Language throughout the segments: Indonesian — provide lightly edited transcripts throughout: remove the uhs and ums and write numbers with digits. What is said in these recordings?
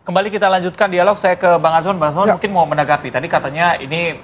Kembali kita lanjutkan dialog, saya ke Bang Azman. Bang Azman mungkin mau menanggapi. Tadi katanya ini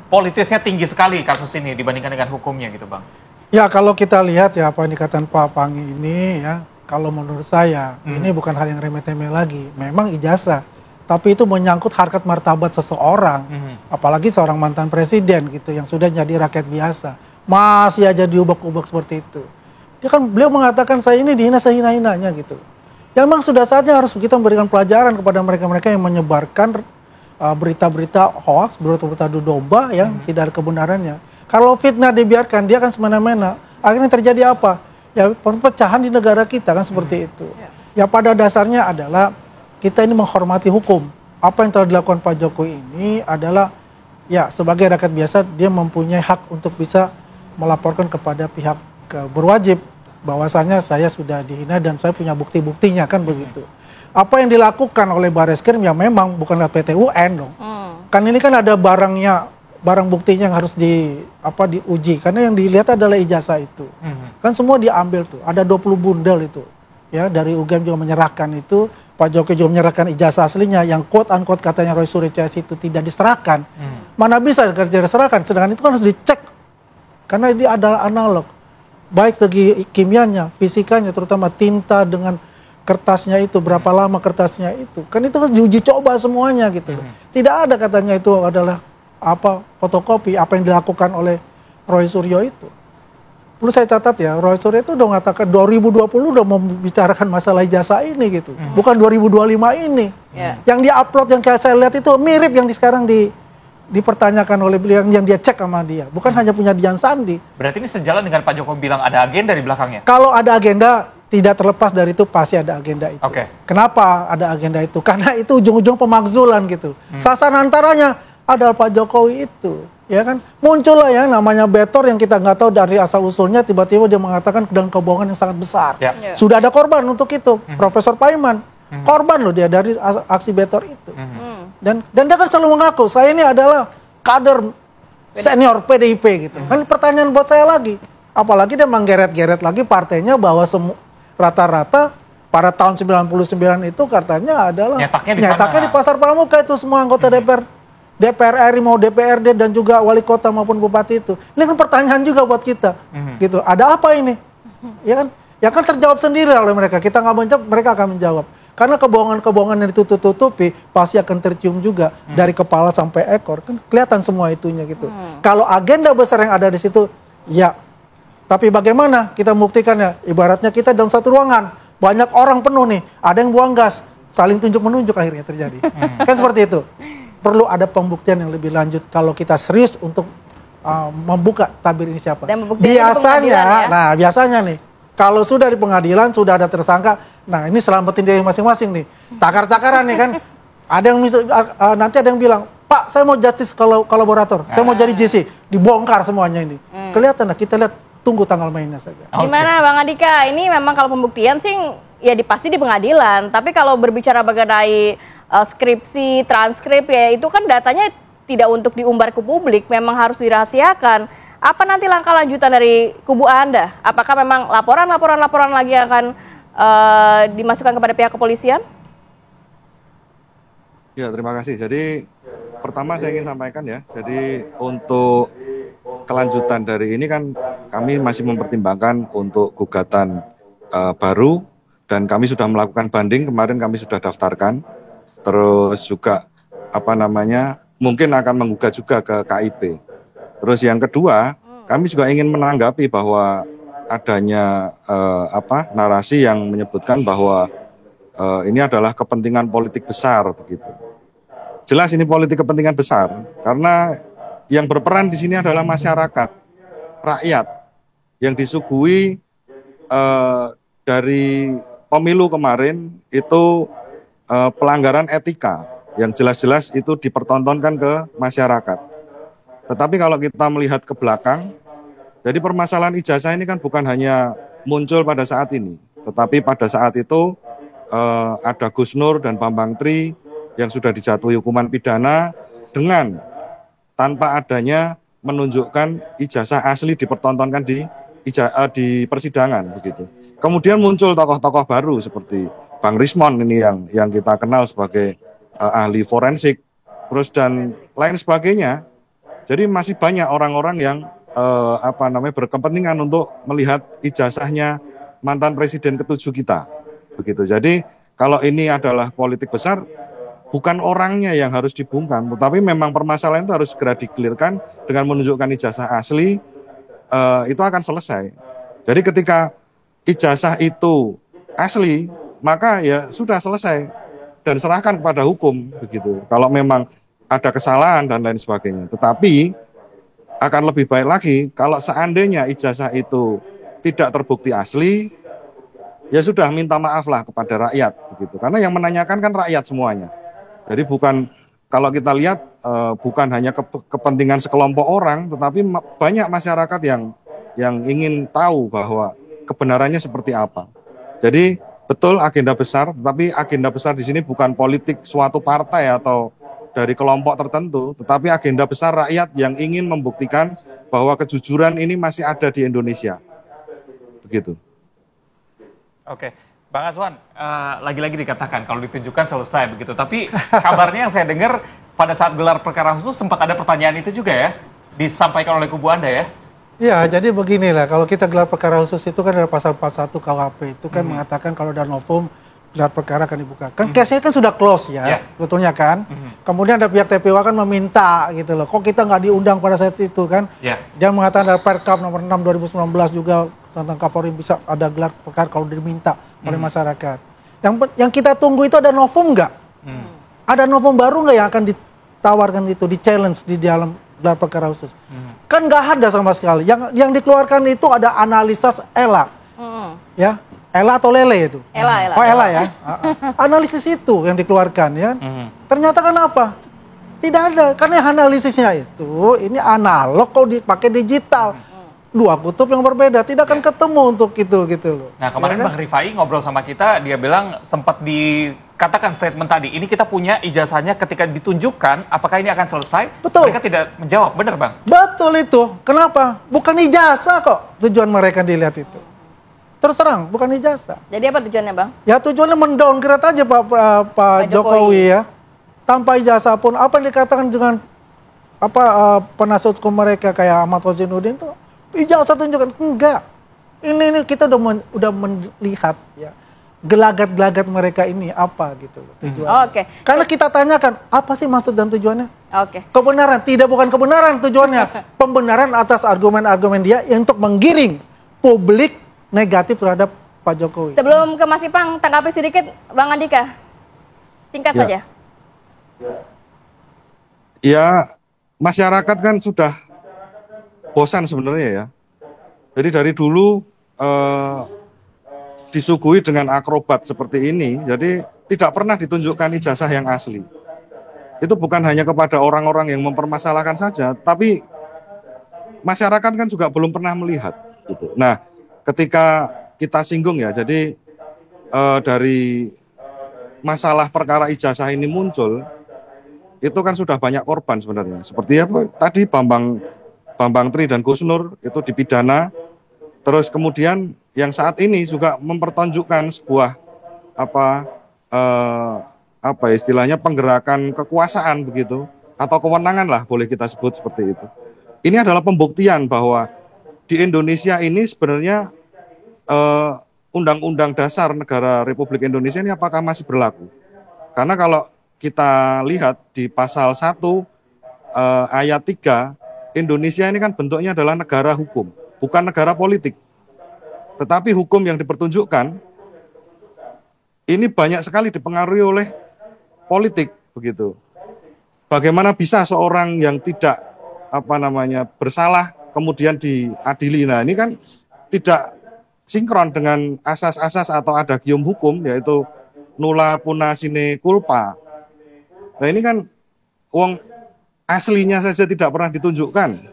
politisnya tinggi sekali kasus ini dibandingkan dengan hukumnya gitu Bang. Ya kalau kita lihat ya apa yang dikatakan Pak Panggi ini ya, kalau menurut saya ini bukan hal yang remeh-temeh lagi. Memang ijazah, tapi itu menyangkut harkat martabat seseorang. Apalagi seorang mantan presiden gitu yang sudah jadi rakyat biasa. Masih aja diubek-ubek seperti itu. Dia kan beliau mengatakan saya ini dihina sehina-hinanya gitu. Yang memang sudah saatnya harus kita memberikan pelajaran kepada mereka-mereka yang menyebarkan berita-berita hoax, berita-berita domba yang tidak ada kebenarannya. Kalau fitnah dibiarkan, dia akan semena-mena. Akhirnya terjadi apa? Ya perpecahan di negara kita kan seperti itu. Ya pada dasarnya adalah kita ini menghormati hukum. Apa yang telah dilakukan Pak Jokowi ini adalah ya sebagai rakyat biasa dia mempunyai hak untuk bisa melaporkan kepada pihak berwajib bahwasanya saya sudah dihina dan saya punya bukti-buktinya kan begitu. Apa yang dilakukan oleh Bareskrim ya memang bukanlah PT UN dong. Kan ini kan ada barangnya, barang buktinya yang harus diuji karena yang dilihat adalah ijazah itu. Kan semua diambil tuh. Ada 20 bundel itu. Ya dari UGM juga menyerahkan itu, Pak Jokowi juga menyerahkan ijazah aslinya yang quote unquote katanya Roy Suryo itu tidak diserahkan. Mana bisa tidak diserahkan, sedangkan itu kan harus dicek. Karena ini adalah analog. Baik segi kimianya, fisikanya, terutama tinta dengan kertasnya itu, berapa lama kertasnya itu. Kan itu harus diuji coba semuanya gitu. Tidak ada katanya itu adalah fotokopi, apa yang dilakukan oleh Roy Suryo itu. Perlu saya catat ya, Roy Suryo itu udah mengatakan 2020 udah membicarakan masalah ijazah ini gitu. Bukan 2025 ini. Yang dia-upload, yang kayak saya lihat itu mirip yang sekarang dipertanyakan oleh beliau yang dia cek sama dia, bukan hanya punya Dian Sandi. Berarti ini sejalan dengan Pak Jokowi bilang ada agenda di belakangnya? Kalau ada agenda, tidak terlepas dari itu pasti ada agenda itu. Kenapa ada agenda itu? Karena itu ujung-ujung pemakzulan gitu. Sasaran antaranya adalah Pak Jokowi itu, ya kan? Muncullah yang namanya Betor yang kita nggak tahu dari asal usulnya, tiba-tiba dia mengatakan dengan kebohongan yang sangat besar. Sudah ada korban untuk itu, Profesor Paiman. Korban loh dia dari aksi Betor itu. Dan dia kan selalu mengaku, saya ini adalah kader senior PDIP gitu. Kan pertanyaan buat saya lagi. Apalagi dia menggeret-geret lagi partainya bahwa rata-rata pada tahun 99 itu katanya adalah nyetaknya di Pasar Pramuka itu semua anggota DPR RI mau DPRD dan juga wali kota maupun bupati itu. Ini kan pertanyaan juga buat kita. Gitu. Ada apa ini? Ya kan? Ya kan terjawab sendiri oleh mereka. Kita nggak menjawab, mereka akan menjawab. Karena kebohongan-kebohongan yang ditutup-tutupi pasti akan tercium juga dari kepala sampai ekor. Kan kelihatan semua itunya gitu. Kalau agenda besar yang ada di situ, ya. Tapi bagaimana kita membuktikannya? Ibaratnya kita dalam satu ruangan, banyak orang penuh nih, ada yang buang gas, saling tunjuk-menunjuk akhirnya terjadi. Kan seperti itu. Perlu ada pembuktian yang lebih lanjut kalau kita serius untuk membuka tabir ini siapa. Biasanya, biasanya nih, kalau sudah di pengadilan, sudah ada tersangka, nah ini selamatin diri masing-masing nih. Cakar-cakaran nih kan. Ada yang nanti ada yang bilang, Pak saya mau justice kolaborator, saya mau jadi JC. Dibongkar semuanya ini. Kelihatan lah, kita lihat, tunggu tanggal mainnya saja. Gimana Bang Andika, ini memang kalau pembuktian sih ya pasti di pengadilan. Tapi kalau berbicara mengenai skripsi, transkrip ya itu kan datanya tidak untuk diumbar ke publik, memang harus dirahasiakan. Apa nanti langkah lanjutan dari kubu Anda? Apakah memang laporan lagi yang akan dimasukkan kepada pihak kepolisian? Ya, terima kasih. Jadi pertama saya ingin sampaikan ya, jadi untuk kelanjutan dari ini kan kami masih mempertimbangkan untuk gugatan baru dan kami sudah melakukan banding, kemarin kami sudah daftarkan, terus juga mungkin akan menggugat juga ke KIP. Terus yang kedua, kami juga ingin menanggapi bahwa adanya narasi yang menyebutkan bahwa ini adalah kepentingan politik besar begitu. Jelas ini politik kepentingan besar karena yang berperan di sini adalah masyarakat, rakyat yang disuguhi dari pemilu kemarin itu pelanggaran etika yang jelas-jelas itu dipertontonkan ke masyarakat. Tetapi kalau kita melihat ke belakang, jadi permasalahan ijazah ini kan bukan hanya muncul pada saat ini, tetapi pada saat itu ada Gus Nur dan Bambang Tri yang sudah dijatuhi hukuman pidana dengan tanpa adanya menunjukkan ijazah asli dipertontonkan di persidangan begitu. Kemudian muncul tokoh-tokoh baru seperti Bang Rismon ini yang kita kenal sebagai ahli forensik, terus dan lain sebagainya. Jadi masih banyak orang-orang yang berkepentingan untuk melihat ijazahnya mantan presiden ke-7 kita. Begitu. Jadi kalau ini adalah politik besar, bukan orangnya yang harus dibungkam, tetapi memang permasalahan itu harus segera dikelirkan dengan menunjukkan ijazah asli, itu akan selesai. Jadi ketika ijazah itu asli, maka ya sudah selesai dan serahkan kepada hukum begitu. Kalau memang ada kesalahan dan lain sebagainya. Tetapi akan lebih baik lagi kalau seandainya ijazah itu tidak terbukti asli, ya sudah minta maaf lah kepada rakyat begitu. Karena yang menanyakan kan rakyat semuanya. Jadi bukan, kalau kita lihat bukan hanya kepentingan sekelompok orang, tetapi banyak masyarakat yang ingin tahu bahwa kebenarannya seperti apa. Jadi betul agenda besar, tetapi agenda besar di sini bukan politik suatu partai atau dari kelompok tertentu, tetapi agenda besar rakyat yang ingin membuktikan bahwa kejujuran ini masih ada di Indonesia. Begitu. Oke, Bang Azwan, lagi-lagi dikatakan kalau ditunjukkan selesai begitu. Tapi kabarnya yang saya dengar pada saat gelar perkara khusus sempat ada pertanyaan itu juga ya, disampaikan oleh kubu Anda ya? Ya, jadi beginilah, kalau kita gelar perkara khusus itu kan ada pasal 41 KUHP itu kan mengatakan kalau ada novum gelar perkara akan dibuka. Kan case-nya kan sudah close ya, sebetulnya kan. Kemudian ada pihak TPU kan meminta gitu loh, kok kita nggak diundang pada saat itu kan. Dia mengatakan ada Perkap nomor 6 2019 juga tentang Kapolri bisa ada gelar perkara kalau diminta oleh masyarakat. Yang kita tunggu itu ada novum nggak? Ada novum baru nggak yang akan ditawarkan itu, di challenge di dalam gelar perkara khusus? Kan nggak ada sama sekali. Yang dikeluarkan itu ada analisis ELA, ya. Ela atau Lele itu? Ela. Oh, Ela ya. Analisis itu yang dikeluarkan ya. Ternyata kenapa? Tidak ada. Karena analisisnya itu ini analog kok dipakai digital. Dua kutub yang berbeda, tidak akan ketemu untuk itu gitu loh. Nah, kemarin Bang Rifai ngobrol sama kita, dia bilang sempat dikatakan statement tadi, ini kita punya ijazahnya ketika ditunjukkan, apakah ini akan selesai? Betul. Mereka tidak menjawab, benar Bang? Betul itu. Kenapa? Bukan ijazah kok tujuan mereka dilihat itu. Terus terang, bukan ijazah. Jadi apa tujuannya, Bang? Ya tujuannya mendowngrade aja Pak Jokowi ya. Tanpa ijazah pun, apa yang dikatakan dengan penasihat hukum mereka kayak Ahmad Wazinuddin tuh, ijazah tunjukkan. Enggak. Ini kita udah melihat ya. Gelagat-gelagat mereka ini apa gitu tujuannya. Oke. Karena kita tanyakan, apa sih maksud dan tujuannya? Oke. Kebenaran, tidak bukan kebenaran tujuannya. Pembenaran atas argumen-argumen dia untuk menggiring publik negatif terhadap Pak Jokowi. Sebelum ke Mas Ipang, tanggapi sedikit Bang Andika. Singkat saja. Ya, masyarakat kan sudah bosan sebenarnya ya. Jadi dari dulu disuguhi dengan akrobat seperti ini, jadi tidak pernah ditunjukkan ijazah yang asli. Itu bukan hanya kepada orang-orang yang mempermasalahkan saja, tapi masyarakat kan juga belum pernah melihat. Gitu. Nah, ketika kita singgung ya, jadi dari masalah perkara ijazah ini muncul, itu kan sudah banyak korban sebenarnya. Seperti apa tadi Bambang Tri dan Gus Nur itu dipidana, terus kemudian yang saat ini juga mempertunjukkan sebuah istilahnya penggerakan kekuasaan begitu, atau kewenangan lah boleh kita sebut seperti itu. Ini adalah pembuktian bahwa di Indonesia ini sebenarnya Undang-Undang Dasar Negara Republik Indonesia ini apakah masih berlaku? Karena kalau kita lihat di pasal 1 ayat 3, Indonesia ini kan bentuknya adalah negara hukum, bukan negara politik. Tetapi hukum yang dipertunjukkan ini banyak sekali dipengaruhi oleh politik begitu. Bagaimana bisa seorang yang tidak bersalah kemudian diadili? Nah, ini kan tidak sinkron dengan asas-asas atau adagium hukum, yaitu nulla puna sine culpa. Nah, ini kan uang aslinya saja tidak pernah ditunjukkan.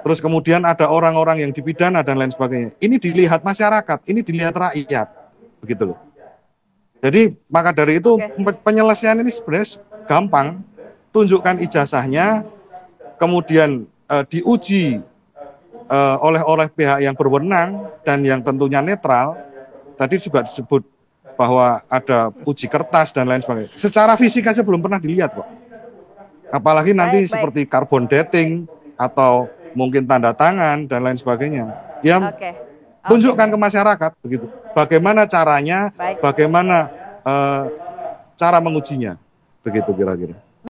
Terus kemudian ada orang-orang yang dipidana dan lain sebagainya. Ini dilihat masyarakat, ini dilihat rakyat, begitu loh. Jadi maka dari itu penyelesaian ini sebenarnya gampang. Tunjukkan ijazahnya, kemudian diuji oleh pihak yang berwenang dan yang tentunya netral. Tadi juga disebut bahwa ada uji kertas dan lain sebagainya. Secara fisik aja belum pernah dilihat kok. Apalagi nanti Baik. seperti carbon dating atau mungkin tanda tangan dan lain sebagainya. Ya, Oke. tunjukkan ke masyarakat begitu. Bagaimana caranya, Baik. bagaimana cara mengujinya, begitu kira-kira.